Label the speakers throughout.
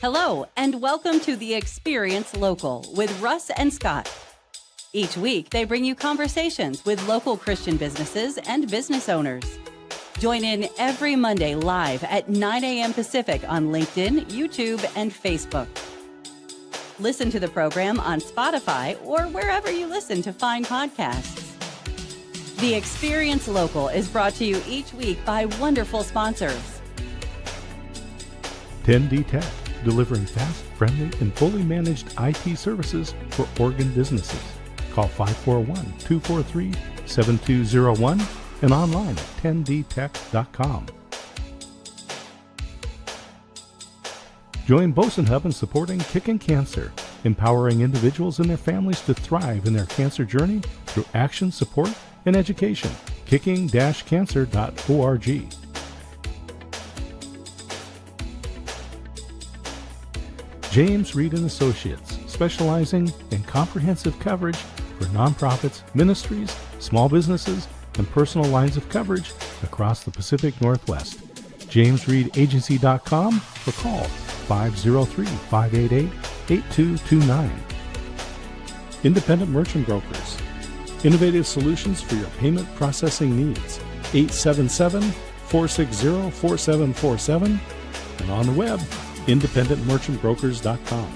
Speaker 1: Hello, and welcome to the Experience Local with Russ and Scott. Each week, they bring you conversations with local Christian businesses and business owners. Join in every Monday live at 9 a.m. Pacific on LinkedIn, YouTube, and Facebook. Listen to the program on Spotify or wherever you listen to fine podcasts. The Experience Local is brought to you each week by wonderful sponsors.
Speaker 2: 10D Tech, delivering fast, friendly, and fully managed IT services for Oregon businesses. Call 541-243-7201 and online at 10dtech.com. Join Boson Hub in supporting Kicking Cancer, empowering individuals and their families to thrive in their cancer journey through action, support, and education. kicking-cancer.org. James Reed & Associates, specializing in comprehensive coverage for nonprofits, ministries, small businesses, and personal lines of coverage across the Pacific Northwest. JamesReedAgency.com or call 503-588-8229. Independent Merchant Brokers, innovative solutions for your payment processing needs. 877-460-4747 and on the web, independentmerchantbrokers.com.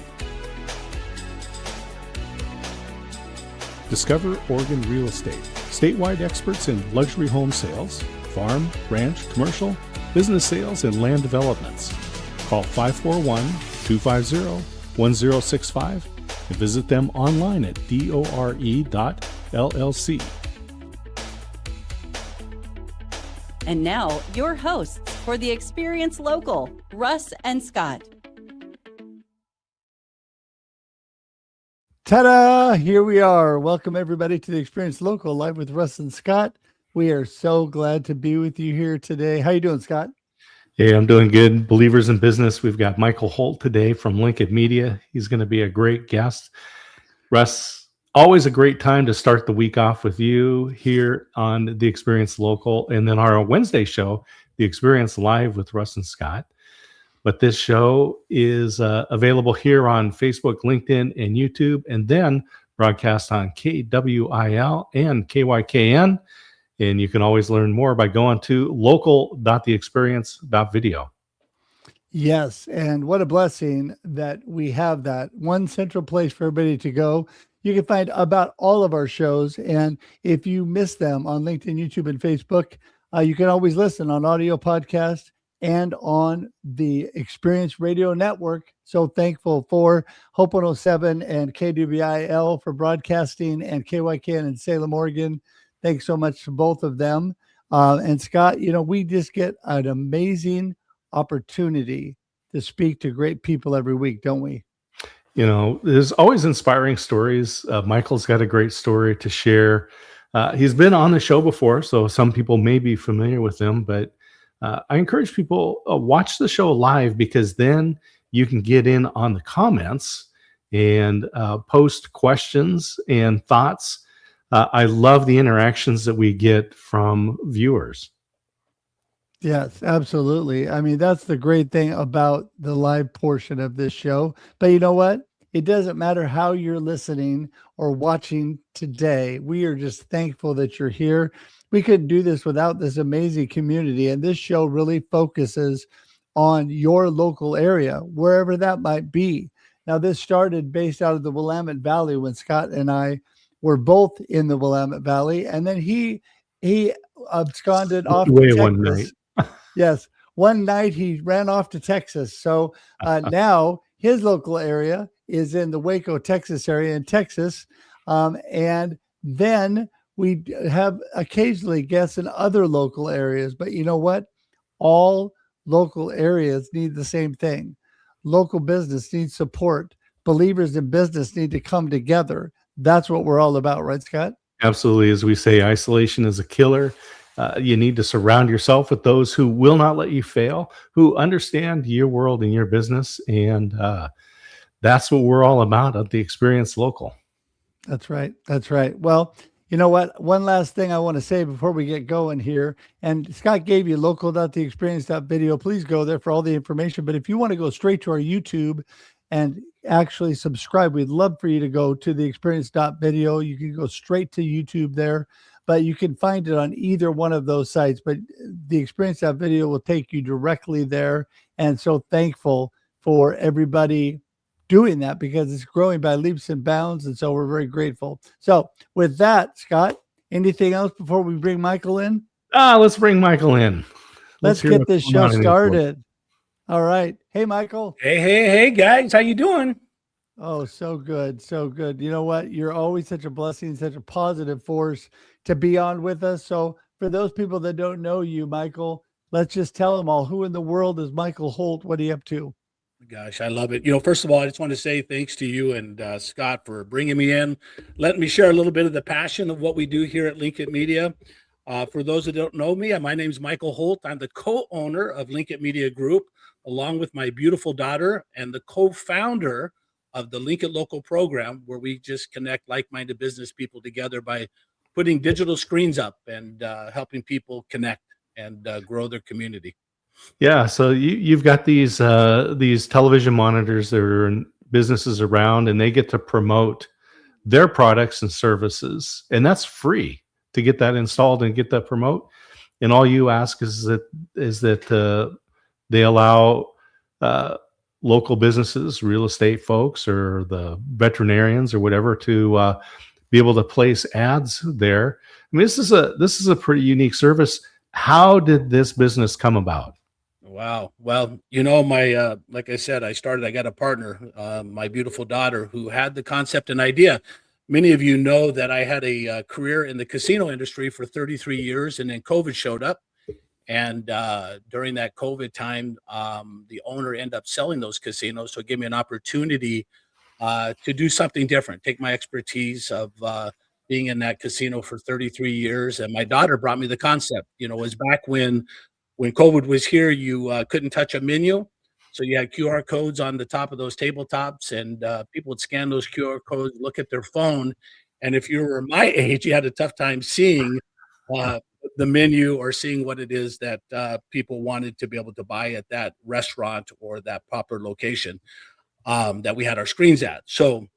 Speaker 2: Discover Oregon Real Estate, statewide experts in luxury home sales, farm, ranch, commercial, business sales, and land developments. Call 541-250-1065 and visit them online at dore.llc.
Speaker 1: And now, your hosts for the Experience Local, Russ and Scott.
Speaker 3: Ta-da! Here we are. Welcome everybody to the Experience Local, live with Russ and Scott. We are so glad to be with you here today. How you doing, Scott?
Speaker 2: Hey, I'm doing good. Believers in Business. We've got Michael Holt today from LinkIT Media. He's going to be a great guest. Russ, always a great time to start the week off with you here on the Experience Local, and then our Wednesday show, the Experience Live with Russ and Scott. But this show is available here on Facebook, LinkedIn, and YouTube, and then broadcast on KWIL and KYKN. And you can always learn more by going to local.theexperience.video.
Speaker 3: Yes, and what a blessing that we have that one central place for everybody to go. You can find about all of our shows, and if you miss them on LinkedIn, YouTube, and Facebook, you can always listen on audio podcast and on the Experience Radio Network. So thankful for Hope 107 and KWIL for broadcasting, and KYKN in Salem, Oregon. Thanks so much to both of them. And Scott, we just get an amazing opportunity to speak to great people every week, don't we?
Speaker 2: There's always inspiring stories. Michael's got a great story to share. He's been on the show before, so some people may be familiar with him, but I encourage people watch the show live, because then you can get in on the comments and post questions and thoughts. I love the interactions that we get from viewers.
Speaker 3: Yes, absolutely. I mean, that's the great thing about the live portion of this show. But you know what? It doesn't matter how you're listening or watching today. We are just thankful that you're here. We couldn't do this without this amazing community. And this show really focuses on your local area, wherever that might be. Now, this started based out of the Willamette Valley when Scott and I were both in the Willamette Valley. And then he absconded off to Texas.
Speaker 2: One night.
Speaker 3: Yes. One night he ran off to Texas. So now his local area is in the Waco, Texas area in Texas. And then we have occasionally guests in other local areas. But you know what? All local areas need the same thing. Local business needs support. Believers in business need to come together. That's what we're all about, right, Scott?
Speaker 2: Absolutely. As we say, isolation is a killer. You need to surround yourself with those who will not let you fail, who understand your world and your business. And that's what we're all about at the Experience Local.
Speaker 3: That's right. That's right. Well, You know what? One last thing I want to say before we get going here. And Scott gave you local.theexperience.video. Please go there for all the information. But if you want to go straight to our YouTube and actually subscribe, we'd love for you to go to the experience.video. You can go straight to YouTube there, but you can find it on either one of those sites. But the experience.video will take you directly there. And so thankful for everybody doing that because it's growing by leaps and bounds. And so we're very grateful. So with that, Scott, anything else before we bring Michael in?
Speaker 2: Let's bring Michael in.
Speaker 3: Let's
Speaker 2: hear
Speaker 3: get
Speaker 2: what's
Speaker 3: this
Speaker 2: going
Speaker 3: show
Speaker 2: on in his world.
Speaker 3: started. All right. Hey, Michael.
Speaker 4: Hey, guys. How you doing?
Speaker 3: Oh, so good. So good. You know what? You're always such a blessing, such a positive force to be on with us. So for those people that don't know you, Michael, let's just tell them all, who in the world is Michael Holt? What are you up to?
Speaker 4: Gosh, I love it. First of all, I just want to say thanks to you and Scott for bringing me in, letting me share a little bit of the passion of what we do here at LinkIT Media. For those that don't know me, my name is Michael Holt. I'm the co-owner of LinkIT Media Group, along with my beautiful daughter, and the co-founder of the LinkIT Local program, where we just connect like-minded business people together by putting digital screens up and helping people connect and grow their community.
Speaker 2: Yeah, so you've got these television monitors that are in businesses around, and they get to promote their products and services, and that's free to get that installed and get that promote. And all you ask is that they allow local businesses, real estate folks, or the veterinarians or whatever to be able to place ads there. I mean, this is a pretty unique service. How did this business come about?
Speaker 4: Wow. Well, like I said, I got a partner, my beautiful daughter, who had the concept and idea. Many of you know that I had a career in the casino industry for 33 years, and then COVID showed up. And during that COVID time, the owner ended up selling those casinos. So it gave me an opportunity to do something different, take my expertise of being in that casino for 33 years. And my daughter brought me the concept. It was back when COVID was here, you couldn't touch a menu. So you had QR codes on the top of those tabletops, and people would scan those QR codes, look at their phone. And if you were my age, you had a tough time seeing the menu or seeing what it is that people wanted to be able to buy at that restaurant or that proper location that we had our screens at. So,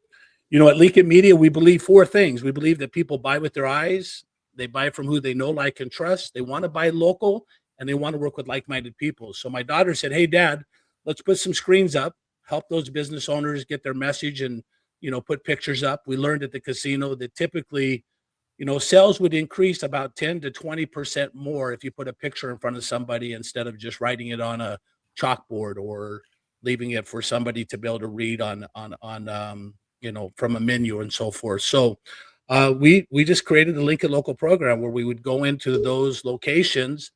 Speaker 4: at LinkIT Media, we believe four things. We believe that people buy with their eyes. They buy from who they know, like, and trust. They want to buy local, and they want to work with like-minded people. So my daughter said, "Hey, Dad, let's put some screens up, help those business owners get their message and, put pictures up." We learned at the casino that typically, sales would increase about 10 to 20% more if you put a picture in front of somebody instead of just writing it on a chalkboard or leaving it for somebody to be able to read on from a menu and so forth. So we just created the LinkIT Local program where we would go into those locations,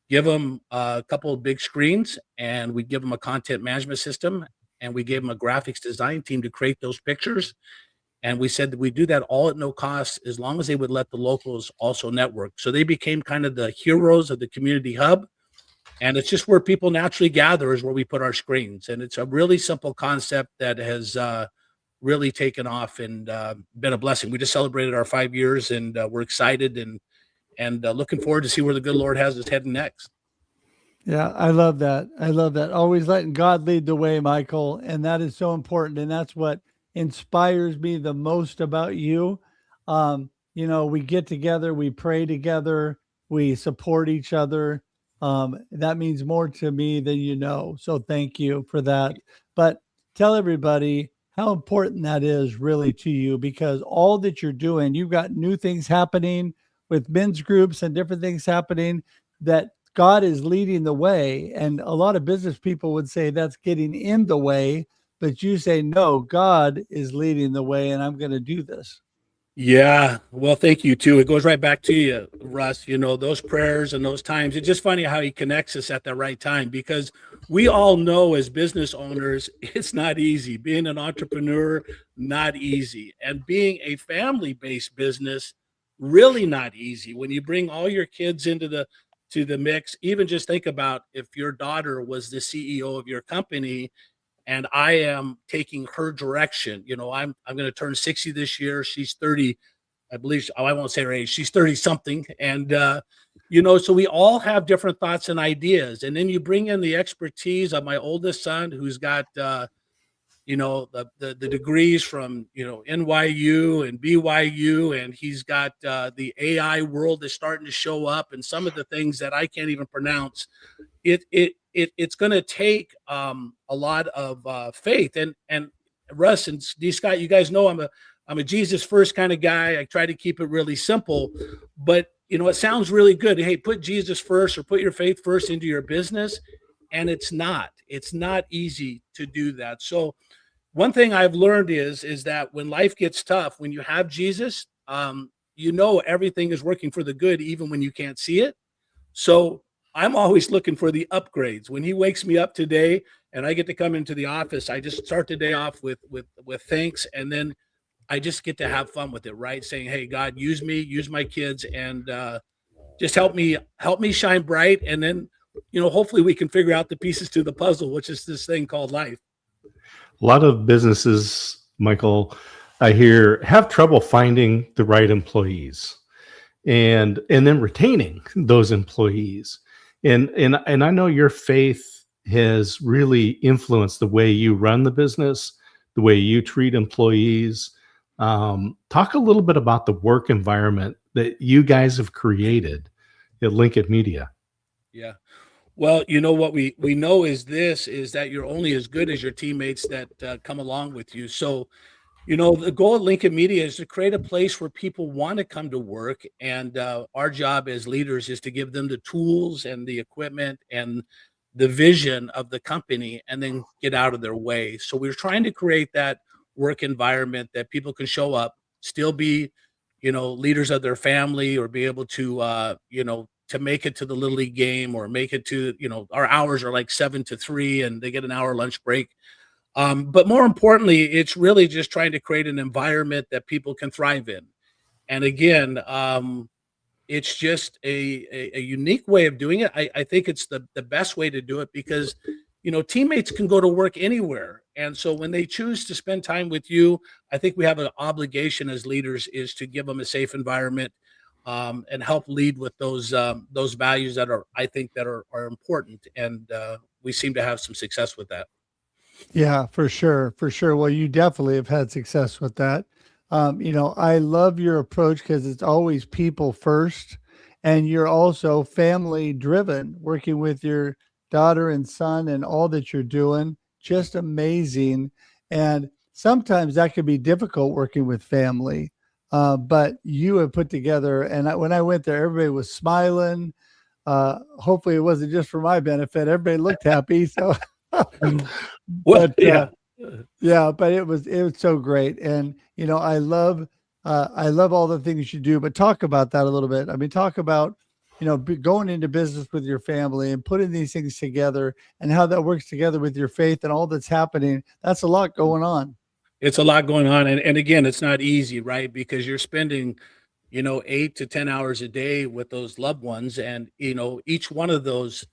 Speaker 4: give them a couple of big screens, and we give them a content management system, and we gave them a graphics design team to create those pictures. And we said that we do that all at no cost as long as they would let the locals also network. So they became kind of the heroes of the community hub. And it's just where people naturally gather is where we put our screens. And it's a really simple concept that has really taken off and been a blessing. We just celebrated our 5 years, and we're excited and looking forward to see where the good Lord has us heading next.
Speaker 3: Yeah, I love that. I love that. Always letting God lead the way, Michael. And that is so important. And that's what inspires me the most about you. We get together, we pray together, we support each other. That means more to me than you know. So thank you for that. But tell everybody how important that is really to you, because all that you're doing, you've got new things happening with men's groups and different things happening that God is leading the way. And a lot of business people would say that's getting in the way, but you say, no, God is leading the way, and I'm going to do this.
Speaker 4: Yeah, well, thank you too. It goes right back to you, Russ. Those prayers and those times. It's just funny how he connects us at the right time, because we all know as business owners, it's not easy. Being an entrepreneur, not easy. And being a family-based business, really not easy. When you bring all your kids into the mix, even just think about if your daughter was the CEO of your company and I am taking her direction. I'm going to turn 60 this year. She's 32 I believe, I won't say her age, she's 30 something. And, so we all have different thoughts and ideas. And then you bring in the expertise of my oldest son, who's got, the degrees from, NYU and BYU, and he's got the AI world is starting to show up, and some of the things that I can't even pronounce. It's going to take a lot of faith, and Russ and D. Scott, you guys know I'm a Jesus first kind of guy. I try to keep it really simple, but it sounds really good. Hey, put Jesus first or put your faith first into your business, and it's not easy to do that. So one thing I've learned is that when life gets tough, when you have Jesus, everything is working for the good, even when you can't see it. So I'm always looking for the upgrades. When he wakes me up today and I get to come into the office, I just start the day off with thanks, and then I just get to have fun with it, right? Saying, hey, God, use me, use my kids, and just help me shine bright. And then, hopefully we can figure out the pieces to the puzzle, which is this thing called life.
Speaker 2: A lot of businesses, Michael, I hear, have trouble finding the right employees and then retaining those employees. And I know your faith has really influenced the way you run the business, the way you treat employees. Talk a little bit about the work environment that you guys have created at LinkIT Media.
Speaker 4: Yeah. Well, what we know is that you're only as good as your teammates that come along with you. So, the goal of LinkIT Media is to create a place where people want to come to work. And our job as leaders is to give them the tools and the equipment and the vision of the company, and then get out of their way. So we're trying to create that work environment that people can show up, still be, leaders of their family, or be able to, to make it to the Little League game, or make it to, our hours are like 7 to 3 and they get an hour lunch break. But more importantly, it's really just trying to create an environment that people can thrive in. And again, it's just a unique way of doing it. I think it's the best way to do it, because, teammates can go to work anywhere. And so when they choose to spend time with you, I think we have an obligation as leaders is to give them a safe environment, and help lead with those values that are important. And we seem to have some success with that.
Speaker 3: Yeah, for sure. For sure. Well, you definitely have had success with that. I love your approach because it's always people first, and you're also family driven, working with your daughter and son and all that you're doing. Just amazing. And sometimes that can be difficult working with family. But you have put together, and when I went there, everybody was smiling. Hopefully it wasn't just for my benefit. Everybody looked happy. So, but it was so great. And, I love all the things you do, but talk about that a little bit. I mean, talk about, going into business with your family and putting these things together, and how that works together with your faith and all that's happening. That's a lot going on.
Speaker 4: It's a lot going on. And again, it's not easy, right? Because you're spending, 8 to 10 hours a day with those loved ones. And, each one of those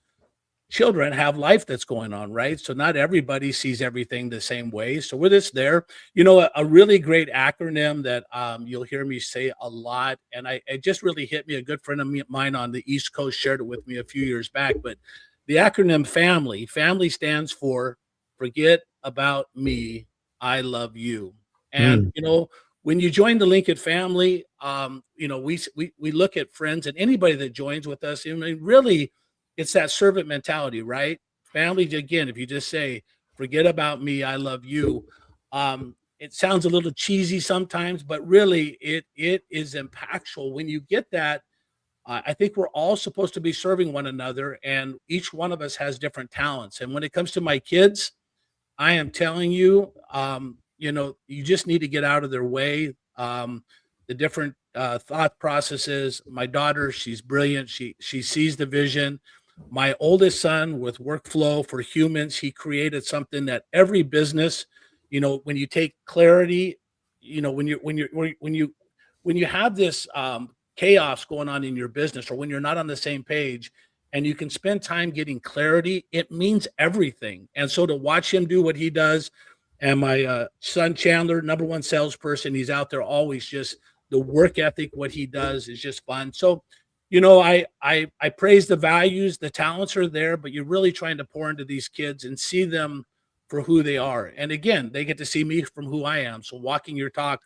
Speaker 4: children have life that's going on, right? So not everybody sees everything the same way. So we're just there. A really great acronym that you'll hear me say a lot, and it just really hit me. A good friend of mine on the East Coast shared it with me a few years back. But the acronym family stands for forget about me, I love you. And when you join the LinkIT family, we look at friends and anybody that joins with us. I mean, really, it's that servant mentality, right? Family, again, if you just say, forget about me, I love you. It sounds a little cheesy sometimes, but really it is impactful. When you get that, I think we're all supposed to be serving one another, and each one of us has different talents. And when it comes to my kids, I am telling you, you just need to get out of their way. The different thought processes. My daughter, she's brilliant. She sees the vision. My oldest son, with workflow for humans, he created something that every business, when you take clarity, when you have this chaos going on in your business, or when you're not on the same page, and you can spend time getting clarity, it means everything. And so to watch him do what he does, and my son Chandler, number one salesperson, he's out there always just the work ethic, what he does is just fun. So, you know, I praise the values, the talents are there, but you're really trying to pour into these kids and see them for who they are. And again, they get to see me from who I am. So walking your talk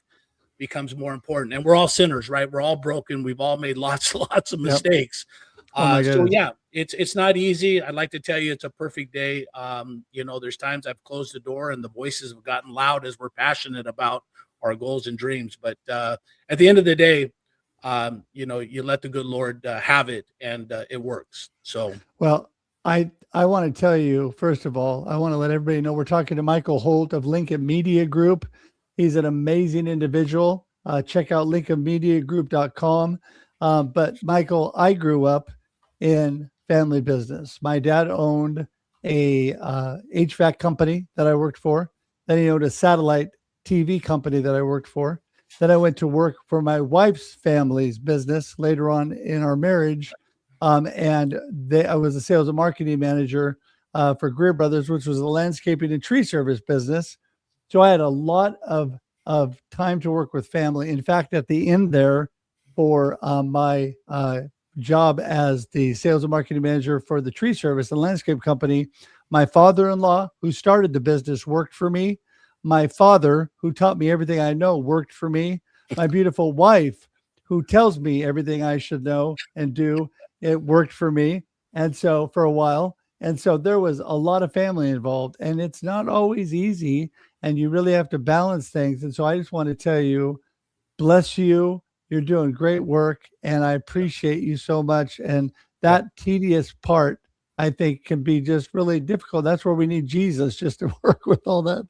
Speaker 4: becomes more important. And we're all sinners, right? We're all broken. We've all made lots lots of
Speaker 3: Yep.
Speaker 4: mistakes.
Speaker 3: Oh my
Speaker 4: So
Speaker 3: goodness.
Speaker 4: yeah, it's not easy. I'd like to tell you it's a perfect day. You know, there's times I've closed the door and the voices have gotten loud as we're passionate about our goals and dreams. But at the end of the day, you know, you let the good Lord have it, and it works. So
Speaker 3: Well, I want to tell you, first of all, I want to let everybody know we're talking to Michael Holt of LinkIT Media Group. He's an amazing individual. Check out linkitmediagroup.com. But Michael, I grew up in family business. My dad owned a HVAC company that I worked for. Then he owned a satellite TV company that I worked for. Then I went to work for my wife's family's business later on in our marriage. I was a sales and marketing manager for Greer Brothers, which was a landscaping and tree service business. So I had a lot of time to work with family. In fact, at the end there for my job as the sales and marketing manager for the tree service and landscape company, my father-in-law, who started the business, worked for me. My father, who taught me everything I know, worked for me. My beautiful wife, who tells me everything I should know and do, it worked for me. And so for a while. And so there was a lot of family involved, and it's not always easy, and you really have to balance things. And so I just want to tell you, bless you. You're doing great work, and I appreciate you so much. And that tedious part, I think, can be just really difficult. That's where we need Jesus just to work with all that.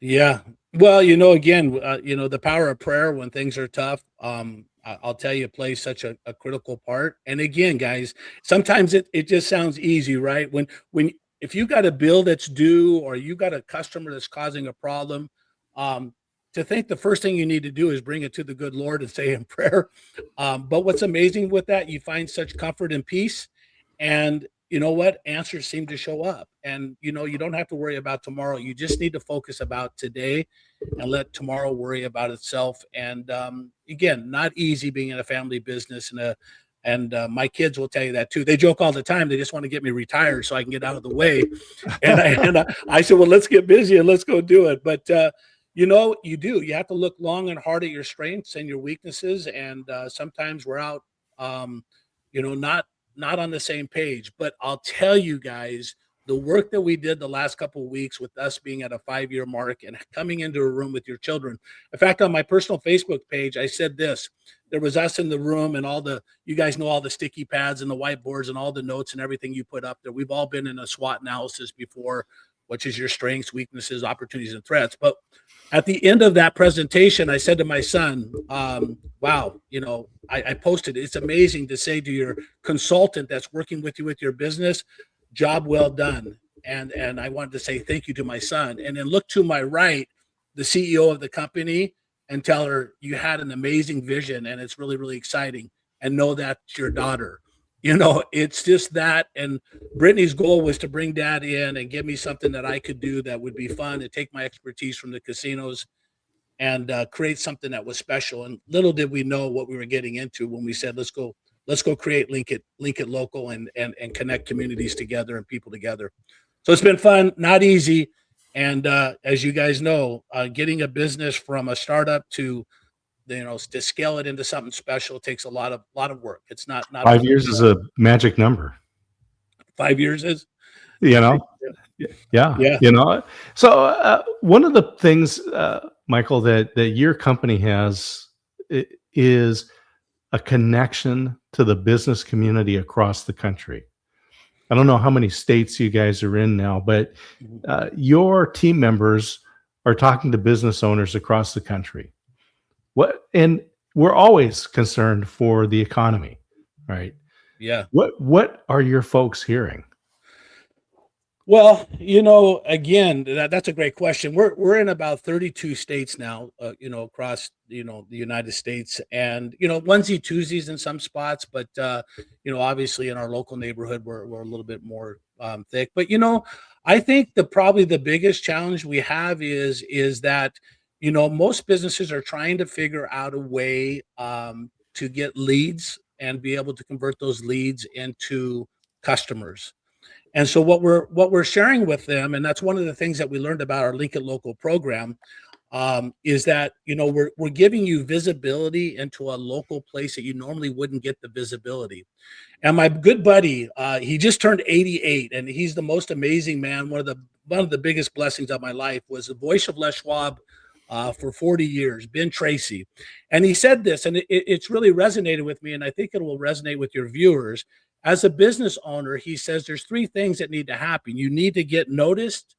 Speaker 4: yeah. Well, you know, again, you know, the power of prayer when things are tough. I'll tell you, plays such a critical part. And again, guys, sometimes it just sounds easy, right? When if you got a bill that's due or you got a customer that's causing a problem, um, to think the first thing you need to do is bring it to the good Lord and say in prayer. But what's amazing with that, you find such comfort and peace, and you know what? Answers seem to show up, and you know you don't have to worry about tomorrow. You just need to focus about today and let tomorrow worry about itself. And again, not easy being in a family business, and my kids will tell you that too. They joke all the time. They just want to get me retired so I can get out of the way. I said, well, let's get busy and let's go do it. But you know, you do. You have to look long and hard at your strengths and your weaknesses, and sometimes we're out, you know, not on the same page. But I'll tell you guys, the work that we did the last couple of weeks with us being at a 5-year mark and coming into a room with your children. In fact, on my personal Facebook page, I said this: there was us in the room and you guys know all the sticky pads and the whiteboards and all the notes and everything you put up there. We've all been in a SWOT analysis before, which is your strengths, weaknesses, opportunities, and threats. But at the end of that presentation, I said to my son, wow, you know, I posted, it's amazing to say to your consultant that's working with you with your business, job well done. And I wanted to say thank you to my son. And then look to my right, the CEO of the company, and tell her you had an amazing vision and it's really, really exciting. And know that's your daughter. You know, it's just that. And Brittany's goal was to bring dad in and give me something that I could do that would be fun, and take my expertise from the casinos and create something that was special. And little did we know what we were getting into when we said, let's go create LinkIT Local, and connect communities together and people together. So it's been fun, not easy. And as you guys know, getting a business from a startup to, you know, to scale it into something special takes a lot of work. It's not
Speaker 2: 5 years is a magic number,
Speaker 4: 5 years is,
Speaker 2: you know? Yeah.
Speaker 4: yeah,
Speaker 2: You know, so one of the things, Michael, that your company has is a connection to the business community across the country. I don't know how many states you guys are in now, but your team members are talking to business owners across the country. And we're always concerned for the economy, right?
Speaker 4: yeah.
Speaker 2: What are your folks hearing?
Speaker 4: Well, you know, again, that's a great question. We're in about 32 states now, you know, across, you know, the United States, and you know, onesie twosies in some spots, but you know, obviously in our local neighborhood, we're a little bit more thick. But you know, I think probably the biggest challenge we have is that, most businesses are trying to figure out a way to get leads and be able to convert those leads into customers. And so what we're sharing with them, and that's one of the things that we learned about our LinkIT Local program, is that we're giving you visibility into a local place that you normally wouldn't get the visibility. And my good buddy, he just turned 88, and he's the most amazing man. One of the biggest blessings of my life was the voice of Les Schwab for 40 years, Ben Tracy. And he said this, and it's really resonated with me, and I think it will resonate with your viewers. As a business owner, he says there's three things that need to happen. You need to get noticed,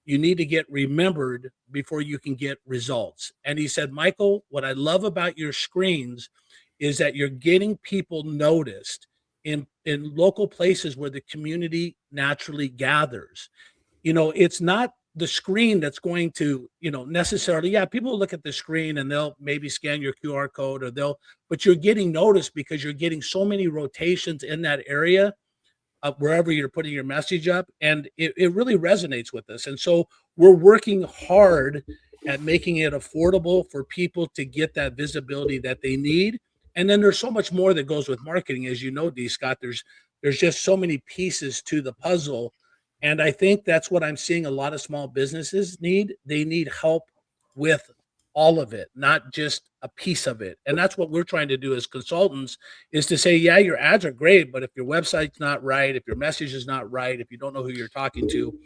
Speaker 4: you need to get remembered before you can get results. And he said, Michael, what I love about your screens is that you're getting people noticed in local places where the community naturally gathers. It's not the screen that's going to, necessarily, yeah, people will look at the screen and they'll maybe scan your QR code but you're getting noticed because you're getting so many rotations in that area wherever you're putting your message up. And it really resonates with us. And so we're working hard at making it affordable for people to get that visibility that they need. And then there's so much more that goes with marketing, as you know, D. Scott. There's just so many pieces to the puzzle. And I think that's what I'm seeing a lot of small businesses need. They need help with all of it, not just a piece of it. And that's what we're trying to do as consultants, is to say, yeah, your ads are great, but if your website's not right, if your message is not right, if you don't know who you're talking to,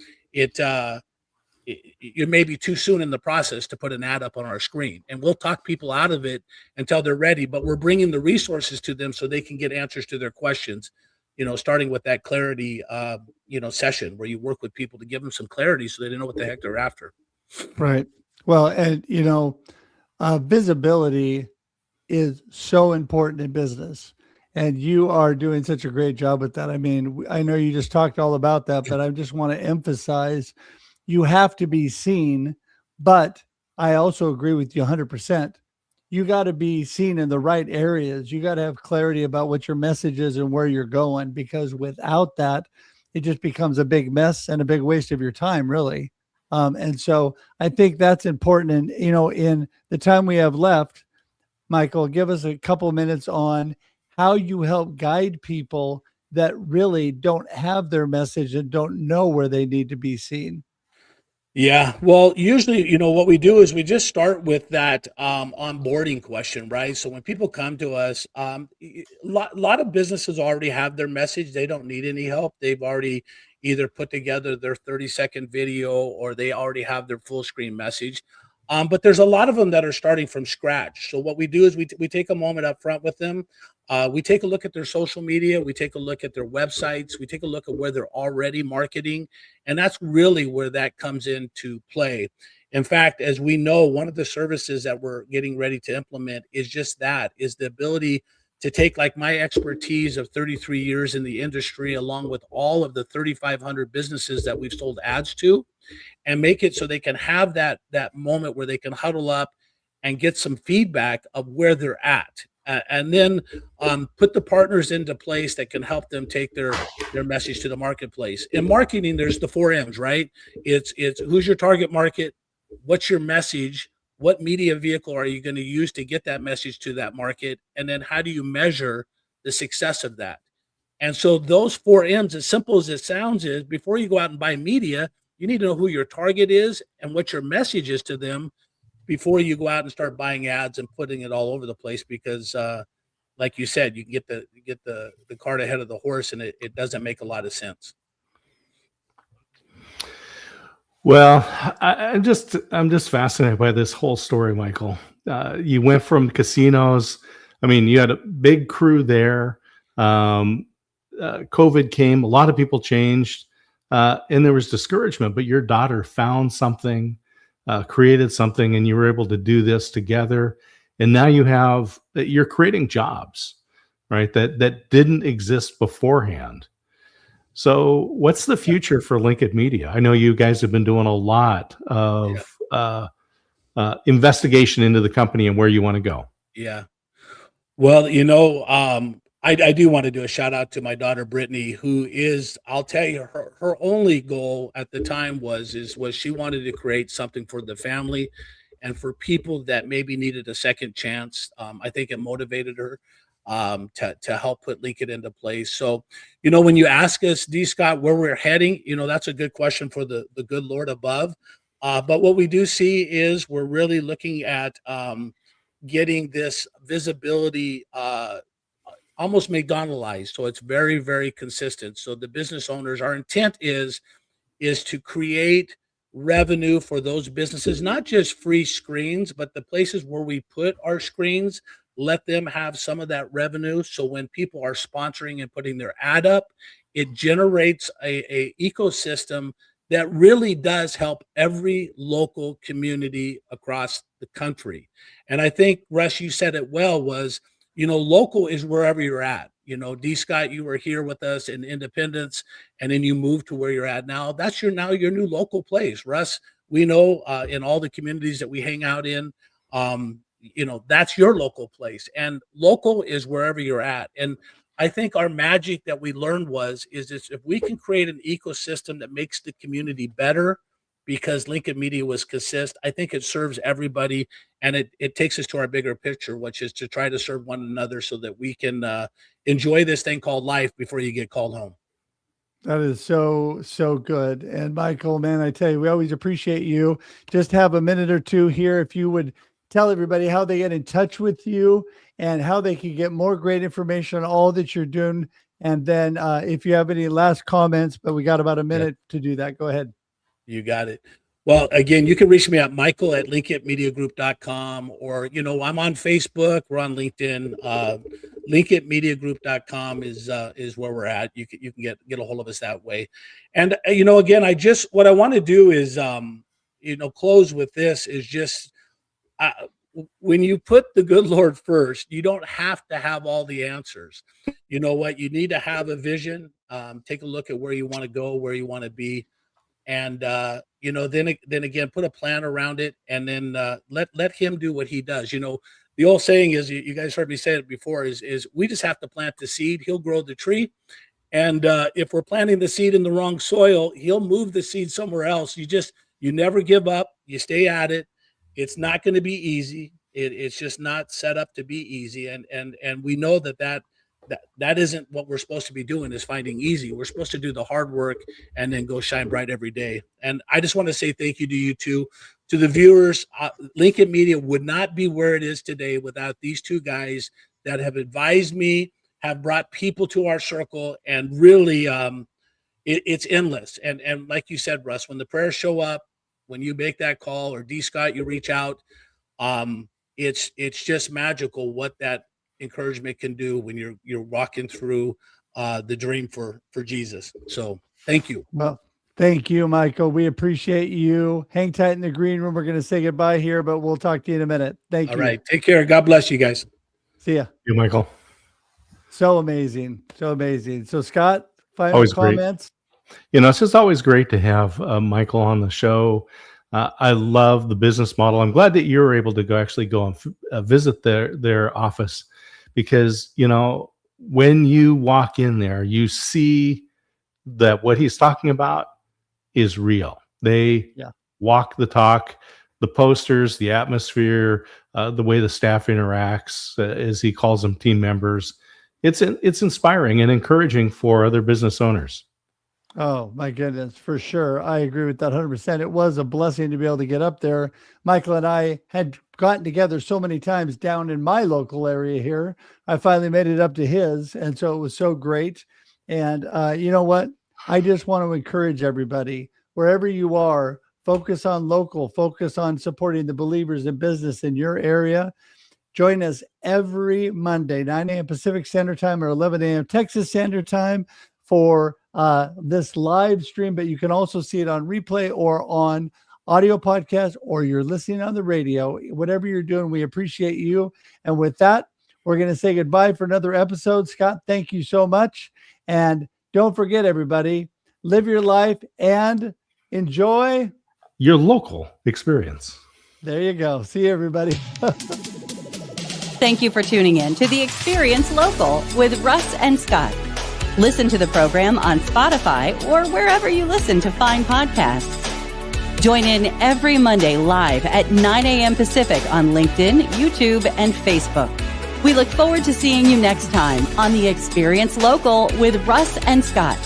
Speaker 4: you may be too soon in the process to put an ad up on our screen. And we'll talk people out of it until they're ready, but we're bringing the resources to them so they can get answers to their questions, starting with that clarity, session where you work with people to give them some clarity so they know what the heck they're after.
Speaker 3: Right. Well, and visibility is so important in business, and you are doing such a great job with that. I mean, I know you just talked all about that, but I just want to emphasize you have to be seen, but I also agree with you 100%. You got to be seen in the right areas. You got to have clarity about what your message is and where you're going, because without that, it just becomes a big mess and a big waste of your time, really. And so I think that's important. And, in the time we have left, Michael, give us a couple minutes on how you help guide people that really don't have their message and don't know where they need to be seen.
Speaker 4: Yeah. Well, usually, what we do is we just start with that onboarding question, right? So when people come to us, a lot of businesses already have their message. They don't need any help. They've already either put together their 30-second video or they already have their full screen message. But there's a lot of them that are starting from scratch. So what we do is we take a moment up front with them. We take a look at their social media. We take a look at their websites. We take a look at where they're already marketing. And that's really where that comes into play. In fact, as we know, one of the services that we're getting ready to implement is just that, is the ability to take like my expertise of 33 years in the industry, along with all of the 3,500 businesses that we've sold ads to, and make it so they can have that moment where they can huddle up and get some feedback of where they're at. And then put the partners into place that can help them take their message to the marketplace. In marketing, there's the 4 M's, right? It's who's your target market, what's your message, what media vehicle are you going to use to get that message to that market, and then how do you measure the success of that? And so those 4 M's, as simple as it sounds, is before you go out and buy media, you need to know who your target is and what your message is to them before you go out and start buying ads and putting it all over the place, because like you said, you can get the cart ahead of the horse, and it doesn't make a lot of sense.
Speaker 2: Well, I'm just fascinated by this whole story, Michael. You went from casinos. I mean, you had a big crew there. COVID came, a lot of people changed, and there was discouragement, but your daughter found something, created something, and you were able to do this together. And now you're creating jobs, right? That didn't exist beforehand. So what's the future for LinkIT Media? I know you guys have been doing a lot of investigation into the company and where you want to go.
Speaker 4: Yeah. Well, I do want to do a shout out to my daughter, Brittany, who is, I'll tell you, her only goal at the time was she wanted to create something for the family. and for people that maybe needed a second chance. I think it motivated her to help put LinkIT into place. So, when you ask us, D. Scott, where we're heading, that's a good question for the good Lord above. But what we do see is we're really looking at getting this visibility almost McDonaldized. So it's very, very consistent. So the business owners, our intent is to create revenue for those businesses, not just free screens, but the places where we put our screens, let them have some of that revenue. So when people are sponsoring and putting their ad up, it generates a ecosystem that really does help every local community across the country. And I think, Russ, you said it well, was, local is wherever you're at. D. Scott, you were here with us in Independence, and then you moved to where you're at now. That's your new local place. Russ, we know in all the communities that we hang out in, that's your local place. And local is wherever you're at. And I think our magic that we learned is if we can create an ecosystem that makes the community better, because LinkIT Media was consist, I think it serves everybody, and it takes us to our bigger picture, which is to try to serve one another so that we can enjoy this thing called life before you get called home.
Speaker 3: That is so, so good. And Michael, man, I tell you, we always appreciate you. Just have a minute or two here. If you would tell everybody how they get in touch with you and how they can get more great information on all that you're doing. And then if you have any last comments, but we got about a minute to do that. Go ahead.
Speaker 4: You got it. Well, again, you can reach me at michael@linkitmediagroup.com, or, I'm on Facebook. We're on LinkedIn. LinkItMediaGroup.com is where we're at. You can get a hold of us that way. And, again, what I want to do is, close with this is just, when you put the good Lord first, you don't have to have all the answers. You know what? You need to have a vision. Take a look at where you want to go, where you want to be. And, then again, put a plan around it, and then let him do what he does. The old saying is, you guys heard me say it before, is we just have to plant the seed. He'll grow the tree. And if we're planting the seed in the wrong soil, he'll move the seed somewhere else. You never give up. You stay at it. It's not going to be easy. It's just not set up to be easy. And we know that isn't what we're supposed to be doing, is finding easy. We're supposed to do the hard work and then go shine bright every day. And I just want to say thank you to you two, to the viewers. LinkIT Media would not be where it is today without these two guys that have advised me, have brought people to our circle, and really it's endless. And like you said, Russ, when the prayers show up, when you make that call, or D. Scott, you reach out, it's just magical what that encouragement can do when you're walking through the dream for Jesus. So thank you.
Speaker 3: Well, thank you, Michael. We appreciate you. Hang tight in the green room. We're going to say goodbye here, but we'll talk to you in a minute. Thank you.
Speaker 4: All right. Take care. God bless you guys.
Speaker 3: See ya.
Speaker 2: You, Michael.
Speaker 3: So amazing. So amazing. So Scott, final
Speaker 2: Always
Speaker 3: comments.
Speaker 2: Great. It's just always great to have Michael on the show. I love the business model. I'm glad that you were able to go and visit their office, because, when you walk in there, you see that what he's talking about is real. They walk the talk, the posters, the atmosphere, the way the staff interacts, as he calls them, team members. It's inspiring and encouraging for other business owners.
Speaker 3: Oh, my goodness, for sure. I agree with that 100%. It was a blessing to be able to get up there. Michael and I had gotten together so many times down in my local area here. I finally made it up to his. And so it was so great. And you know what? I just want to encourage everybody, wherever you are, focus on local, focus on supporting the believers in business in your area. Join us every Monday, 9 a.m. Pacific Standard Time or 11 a.m. Texas Standard Time for this live stream, but you can also see it on replay or on audio podcast, or you're listening on the radio. Whatever you're doing, we appreciate you. And with that, we're going to say goodbye for another episode. Scott, thank you so much. And don't forget, everybody, live your life and enjoy
Speaker 2: your local experience.
Speaker 3: There you go. See you, everybody.
Speaker 1: Thank you for tuning in to The Experience Local with Russ and Scott. Listen to the program on Spotify or wherever you listen to find podcasts. Join in every Monday live at 9 a.m. Pacific on LinkedIn, YouTube, and Facebook. We look forward to seeing you next time on The Experience Local with Russ and Scott.